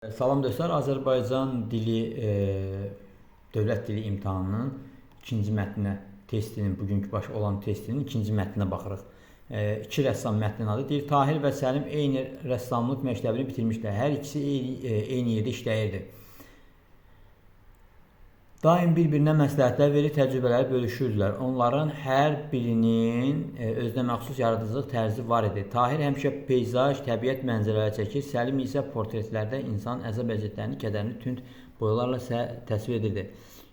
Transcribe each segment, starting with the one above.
Salam dostlar, Azərbaycan dili dövlət dili imtahanının ikinci mətninə testinin, bugünkü baş olan testinin ikinci mətninə baxırıq. İki rəssam mətnin adı deyir. Tahir və Səlim eyni rəssamlıq məktəbini bitirmişlər. Hər ikisi eyni yerdə işləyirdi. Daim bir-birinə məsləhətlər verir, təcrübələri bölüşürdülər. Onların hər birinin özünə məxsus yaradıcılıq tərzi var idi. Tahir həmişə peyzaj, təbiət mənzərələri çəkir. Səlim isə portretlərdə insan əzab-əziyyətlərini, kədərini tünd boyalarla təsvir edirdi.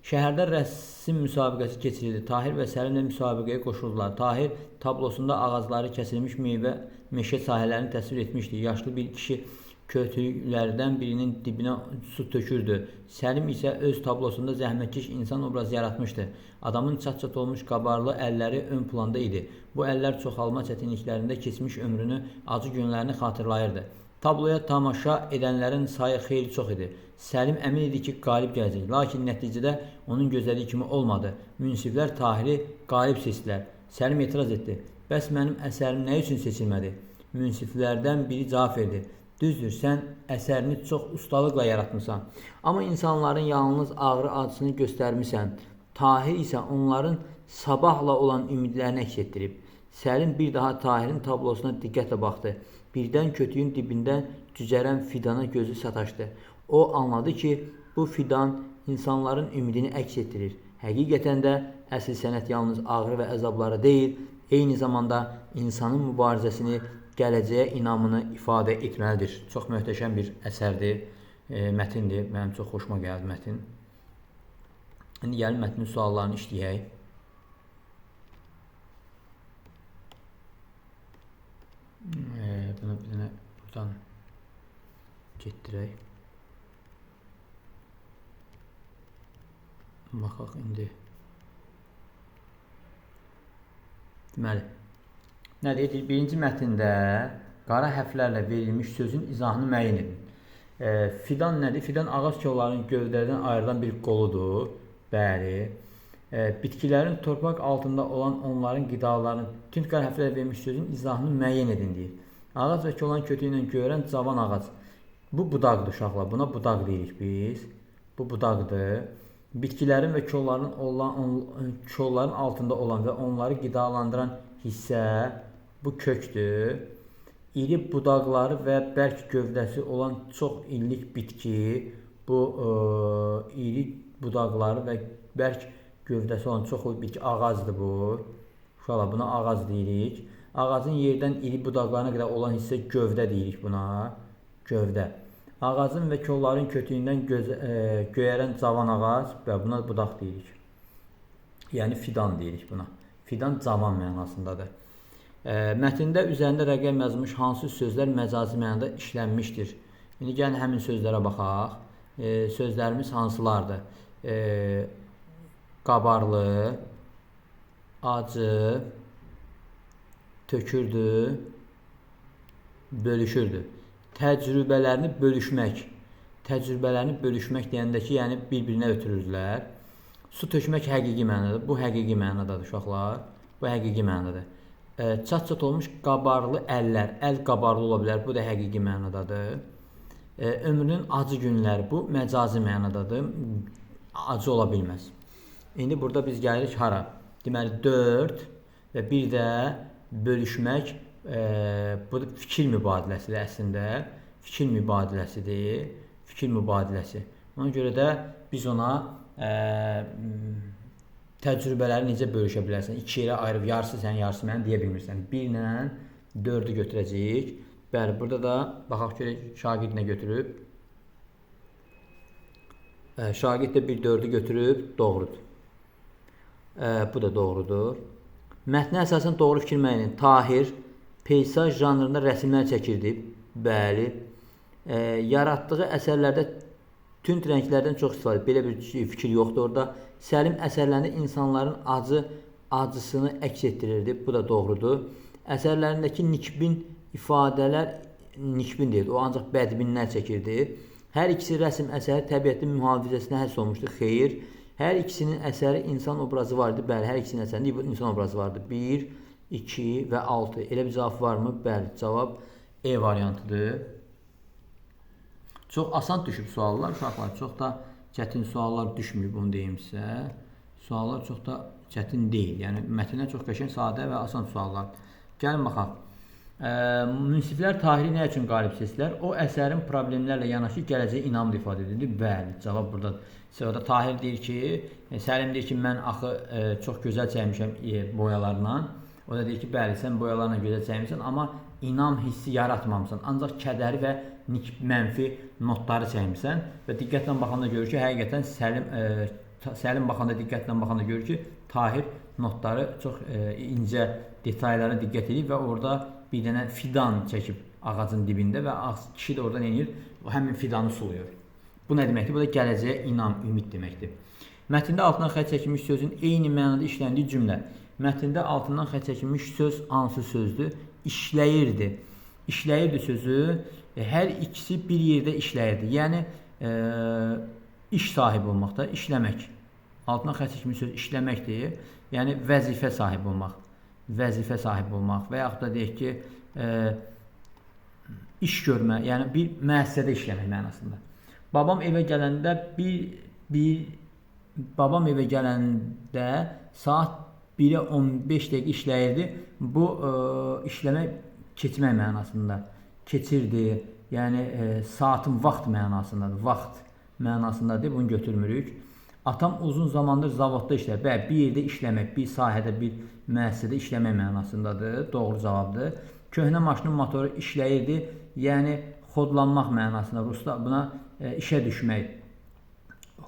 Şəhərdə rəsm müsabiqəsi keçirildi. Tahir və Səlim də müsabiqəyə qoşuldular. Tahir tablosunda ağacları, kəsilmiş meyvə, meşə sahələrini təsvir etmişdi. Yaşlı bir kişi kötüklərdən birinin dibinə su tökürdü. Səlim isə öz tablosunda zəhmətkeş insan obrazı yaratmışdı. Adamın çat-çat olmuş qabarlı əlləri ön planda idi. Bu əllər çoxalma çətinliklərində keçmiş ömrünü, acı günlərini xatırlayırdı. Tabloya tamaşa edənlərin sayı xeyli çox idi. Səlim əmin idi ki, qalib gələcək. Lakin nəticədə onun gözlədiyi kimi olmadı. Münsiflər Tahiri qalib seçdilər. Səlim etiraz etdi. Bəs mənim əsərim nə üçün seçilmədi? Münsiflərdən biri cavab verdi. Düzdür, sən əsərini çox ustalıqla yaratmışsan. Amma insanların yalnız ağrı acısını göstərmişsən. Tahir isə onların sabahla olan ümidlərini əks etdirib. Səlim bir daha Tahirin tablosuna diqqətlə baxdı. Birdən kötüyün dibindən cücərən fidana gözü sataşdı. O anladı ki, bu fidan insanların ümidini əks etdirir. Həqiqətən də əsl sənət yalnız ağrı və əzabları deyil, eyni zamanda insanın mübarizəsini, gələcəyə inamını ifadə etməlidir. Çox möhtəşəm bir əsərdir, mətindir. Mənim çox xoşuma gəldi mətin. İndi gəlin mətnin suallarını işləyək. Bunu bir dənə buradan getdirək. Baxaq indi. Deməli, nə deyir? Birinci mətndə qara hərflərlə verilmiş sözün izahını müəyyən edin. Fidan nədir? Fidan ağac kollarının gövdədən ayrılan bir qoludur. Bəli. Bitkilərin torpaq altında olan onların qidalarını tünd qara hərflərlə verilmiş sözün izahını müəyyən edin deyir. Ağac və kolların kötüyü ilə görən cavan ağac. Bu budaqdır uşaqlar. Buna budaq deyirik biz. Bu budaqdır. Bitkilərin və kolların altında olan və onları qidalandıran hissə bu kökdür. İri budaqları və bərk gövdəsi olan çox illik bitki, bu iri budaqları və bərk gövdəsi olan çox illik bitki ağacdır bu. Uşaqlar, buna ağac deyirik. Ağacın yerdən iri budaqlarına qədər olan hissə gövdə deyirik buna. Gövdə. Ağacın və kolların kötüyündən göyərən cavan ağac və buna budaq deyirik. Yəni fidan deyirik buna. Fidan cavan mənasındadır. Mətndə üzərində rəqəm yazılmış hansı sözlər məcazi mənada işlənmişdir? İndi gəlin həmin sözlərə baxaq. Sözlərimiz hansılardır? Qabarlı, acı, tökürdü, bölüşürdü. Təcrübələrini bölüşmək. Təcrübələrini bölüşmək deyəndə ki, yəni bir-birinə ötürürdülər. Su tökmək həqiqi mənadadır. Bu həqiqi mənadadır uşaqlar. Bu həqiqi mənadadır. Çat-çat olmuş qabarlı əllər. Əl qabarlı ola bilər. Bu da həqiqi mənadadır. Ömrünün acı günləri. Bu məcazi mənadadır. Acı ola bilməz. İndi burada biz gəlirik hara? Deməli 4 və bir də bölüşmək. Bu da fikir mübadiləsidir əslində. Fikir mübadiləsidir. Fikir mübadiləsi. Ona görə də biz ona təcrübələri necə bölüşə bilərsən? 2 yerə ayırıb yarısı sən, yarısı mən deyə bilmirsən. 1 ilə 4-ü götürəcəyik. Bəli, burada da baxaq görək şagird nə götürüb. Şagird də 1-4-ü götürüb, doğrudur. Bu da doğrudur. Mətnə əsasən doğru fikir müəyyən edin. Tahir peyzaj janrında rəsmlər çəkirdi. Bəli. Yaratdığı əsərlərdə tünd rənglərdən çox istifadə. Belə bir fikir yoxdur orada. Səlim əsərlərində insanların acısını əks etdirirdi. Bu da doğrudur. Əsərlərindəki nikbin ifadələr nikbin deyildi. O ancaq bədbinlər çəkirdi. Hər ikisi rəsm əsəri təbiətin mühafizəsinə həsr olmuşdu. Xeyr. Hər ikisinin əsəri insan obrazı vardı. Bəli, hər ikisinin əsərində insan obrazı vardı. 1, 2 və 6. Elə bir cavab varmı? Bəli, cavab E variantıdır. Çox asan düşüb suallar, uşaqlar. Çox da çətin suallar düşmür, bunu deyim sizə. Suallar çox da çətin deyil. Yəni mətndən çox qəşəng, sadə və asan suallar. Gəlin baxaq. Münsiflər Tahiri nə üçün qalib seçdilər? O əsərin problemlərlə yanaşı gələcəyə inamla ifadə edir. Bəli, cavab buradadır. Orada Tahir deyir ki, Səlim deyir ki, mən axı çox gözəl çəkmişəm boyalarla. O da deyir ki, bəli, sən boyalarla gözəl çəkmişsən, amma inam hissi yaratmamısan. Ancaq kədəri və mənfi notları çəkmişsən və diqqətlə baxanda görür ki, həqiqətən Səlim baxanda, diqqətlə baxanda görür ki, Tahir notları çox incə detaylara diqqət edib və orada bir dənə fidan çəkib ağacın dibində və kişi də orada nə edir? O həmin fidanı suluyur. Bu nə deməkdir? Bu da gələcəyə inam, ümid deməkdir. Mətndə altından xətt çəkilmiş sözün eyni mənada işləndiyi cümlə. Mətndə altından xətt çəkilmiş söz hansı sözdür? İşləyirdi. İşləyirdi sözü hər ikisi bir yerdə işləyirdi. Yəni iş sahibi olmaqda, işləmək. Altından xətt çəkilmiş söz işləməkdir. Yəni vəzifə sahibi olmaq. Vəzifə sahibi olmaq və yaxud da deyək ki, iş görmə, yəni bir müəssisədə işləmək mənasında. Babam evə gələndə saat 1-ə 15 dəqiqə işləyirdi. Bu işləmək keçmək mənasında. Keçirdi, yəni saatın vaxt mənasındadır. Vaxt mənasındadır, bunu götürmürük. Atam uzun zamandır zavodda işləyir. Bəli, bir yerdə işləmək, bir sahədə, bir müəssisədə işləmək mənasındadır. Doğru cavabdır. Köhnə maşının motoru işləyirdi, yəni xodlanmaq mənasında. Ruslar buna işə düşmək,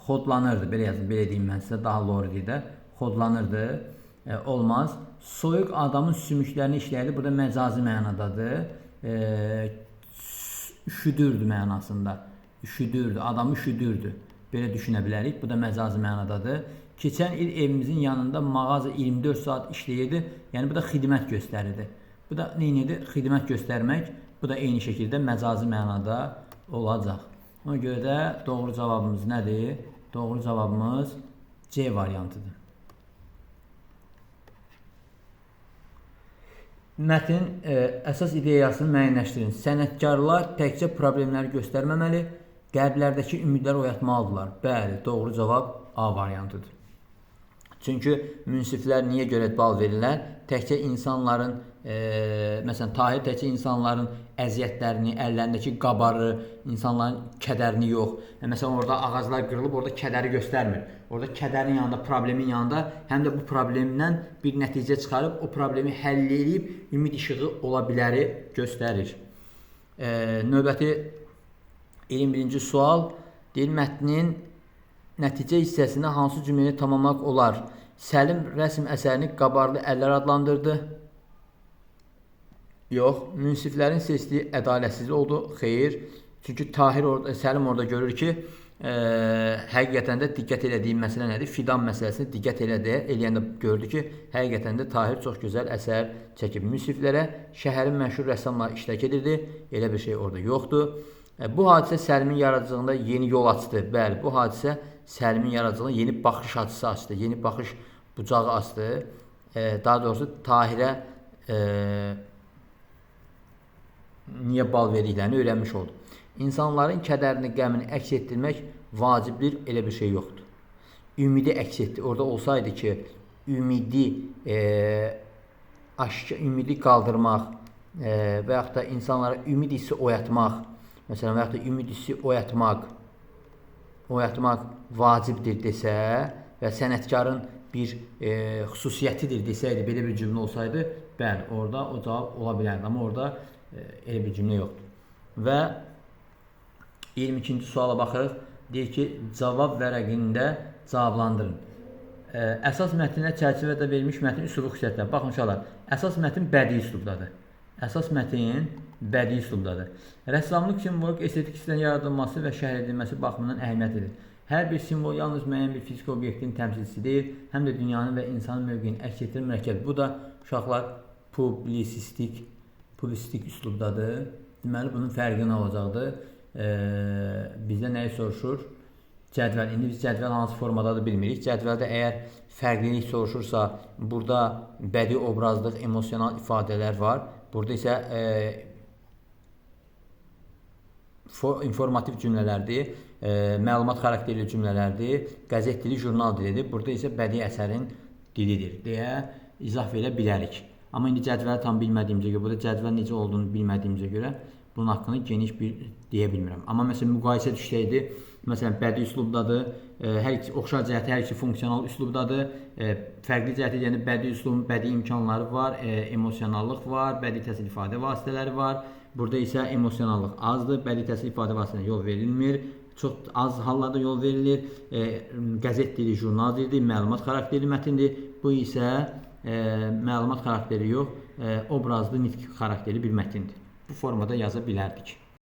xodlanırdı, belə yazın, belə deyim mən sizə, daha doğru deyir də, xodlanırdı, olmaz. Soyuq adamın sümüklərini işləyirdi, burada məcazi mənadadır, üşüdürdü mənasında, üşüdürdü, adamı üşüdürdü, belə düşünə bilərik, bu da məcazi mənadadır. Keçən il evimizin yanında mağaza 24 saat işləyirdi, yəni bu da xidmət göstərirdi. Bu da neyinidir? Xidmət göstərmək, bu da eyni şəkildə məcazi mənada olacaq. Ona görə də doğru cavabımız nədir? Doğru cavabımız C variantıdır. Mətnin əsas ideyasını müəyyənləşdirin. Sənətkarlar təkcə problemləri göstərməməli, qəlblərdəki ümidləri oyatmalıdırlar. Bəli, doğru cavab A variantıdır. Çünki münsiflər niyə görə bal verirlər? Təkcə insanların, məsələn, Tahir təkcə insanların əziyyətlərini, əllərindəki qabarı, insanların kədərini yox. Məsələn, orada ağaclar qırılıb, orada kədəri göstərmir. Orada kədərin yanında, problemin yanında, həm də bu problemdən bir nəticə çıxarıb, o problemi həll edib, ümid işığı ola biləri göstərir. Növbəti 21-ci sual deyil, mətnin nəticə hissəsində hansı cümləni tamamlamaq olar? Səlim rəsm əsərini qabarlı əllər adlandırdı. Yox. Münsiflərin seçdiyi ədalətsizlik oldu. Xeyr. Çünki Səlim orada görür ki, həqiqətən də diqqət elədiyi məsələ nədir? Fidan məsələsini diqqət eləyəndə gördü ki, həqiqətən də Tahir çox gözəl əsər çəkib. Münsiflərə şəhərin məşhur rəssamları iştirak edirdi. Elə bir şey orada yoxdur. Bu hadisə Səlimin yaradıcılığında yeni yol açdı. Bəli, bu hadisə Səlimin yaradıcılığında yeni baxış açısı açdı. Yeni baxış bucağı açdı. Daha doğrusu Tahirə niyə bal verdiklərini öyrənmiş oldu. İnsanların kədərini, qəmini əks etdirmək vacibdir, elə bir şey yoxdur. Ümidi əks etdi. Orada olsaydı ki, ümidi qaldırmaq və yaxud da insanlara ümid hissi oyatmaq, məsələn, və yaxud da ümid hissi oyatmaq vacibdir desə və sənətkarın bir xüsusiyyətidir desəydi, belə bir cümlə olsaydı, bəli, orada o cavab ola bilərdi. Amma orada elə bir cümlə yoxdur. Və 22-ci suala baxırıq. Deyir ki, cavab vərəqində cavablandırın. Əsas mətninə çərçivədə verilmiş mətnin üslubu xüsusiyyətləri. Baxın uşaqlar, əsas mətn bədii üslubdadır. Əsas mətn bədii üslubdadır. Rəssamlıq simvolik estetik hissdən yaradılması və şərh edilməsi baxımından əhəmiyyətlidir. Hər bir simvol yalnız müəyyən bir fiziki obyektin təmsilçisi deyil, həm də dünyanın və insanın mövqeyini əks etdirir mürəkkəb. Bu da uşaqlar publisistik üslubdadır. Deməli, bunun fərqi nə olacaqdır? Bizdə nəyi soruşur? Cədvəl. İndi biz cədvəl hansı formadadır bilmirik. Cədvəldə əgər fərqlilik soruşursa, burada bədii obrazlıq, emosional ifadələr var. Burada isə informativ cümlələrdir, məlumat xarakterli cümlələrdir, qəzet dili, jurnal dilidir. Burada isə bədii əsərin dilidir deyə izah verə bilərik. Amma indi cədvəli tam bilmədiyimizə görə, burada cədvəl necə olduğunu bilmədiyimizə görə bunun haqqında geniş bir deyə bilmirəm. Amma məsələn müqayisə düşsəydi, məsələn bədii üslubdadır, hər ikisi oxşar cəhəti, hər ikisi funksional üslubdadır. Fərqli cəhəti deyəndə bədii üslubun bədii imkanları var, emosionallıq var, bədii təsvir ifadə vasitələri var. Burada isə emosionallıq azdır, bədii təsvir ifadə vasitəsinə yol verilmir. Çox az hallarda yol verilir. Qəzet dili, jurnal dilidir, məlumat xarakterli mətindir. Bu isə məlumat xarakteri yox, obrazlı, nitq xarakterli bir mətindir. Bu formada yaza bilərdik.